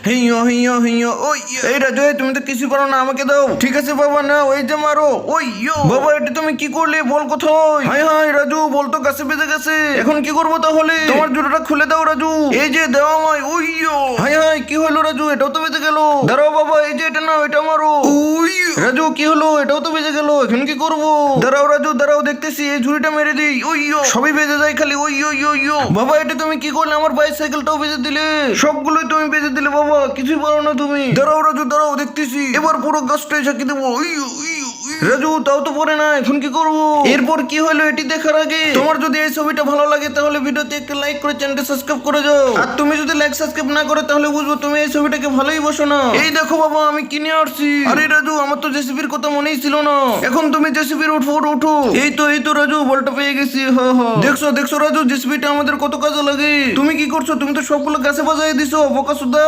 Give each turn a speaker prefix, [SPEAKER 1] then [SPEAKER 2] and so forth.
[SPEAKER 1] হিয়ো হিয়ো হিয়ো ওই এই রাজু তুমি তো কিছু পারো না, আমাকে দাও। ঠিক আছে বাবা, না ওই যে মারো। ওই বাবা, এটা তুমি কি করলে? বল কোথায়? হাই হাই রাজু, বল তো গাছে বেঁধে গেছে। এখন কি করবো তাহলে? তোমার জুতোটা খুলে দাও রাজু। এই যে দাও আমায়। ওই হাই হাই, কি হলো রাজু? এটাও তো বেঁধে গেল। দাঁড়াও বাবা, এই যে এটা না, এটা মারো। ওই রাজু, কি হলো? এটাও তো বেঁধে গেল। এখন কি করবো? দাঁড়াও রাজু, দাঁড়াও, দেখতেছি। এই ঝুড়িটা মেরে দিই। ওই সবই বেঁধে যায় খালি। ওই বাবা, এটা তুমি কি করলে? আমার বাইসাইকেলটাও বেঁধে দিলে। সবগুলোই তুমি বেঁধে দিলে বাবা, কিছুই পারো না তুমি। দাঁড়াও রাজু, দাঁড়াও, দেখতেছি। এবার পুরো গাছটাই ঝাঁকি দেবো। রাজু, তাও তো পরে না, এখন কি করবো? এরপর কি হলো এটি দেখার আগে তোমার যদি এই ছবিটা ভালো লাগে তাহলে ভিডিওতে একটা লাইক করে চ্যানেলটা সাবস্ক্রাইব করে যাও। আর তুমি যদি লাইক সাবস্ক্রাইব না করে তাহলে বুঝবো তুমি এই ছবিটাকে ভালোই বসো না। এই দেখো বাবা, আমি কিনে আসছি। আরে রাজু, আমার তো জেসিবির কথা মনেই ছিল না। এখন তুমি জেসিবির উঠো। এই তো রাজু, বলটা পেয়ে গেছি। দেখছো রাজু, জেসিবিটা আমাদের কত কাজে লাগে। তুমি কি করছো? তুমি তো সবগুলো গাছে বাজাই দিছো, বোকা সুদা।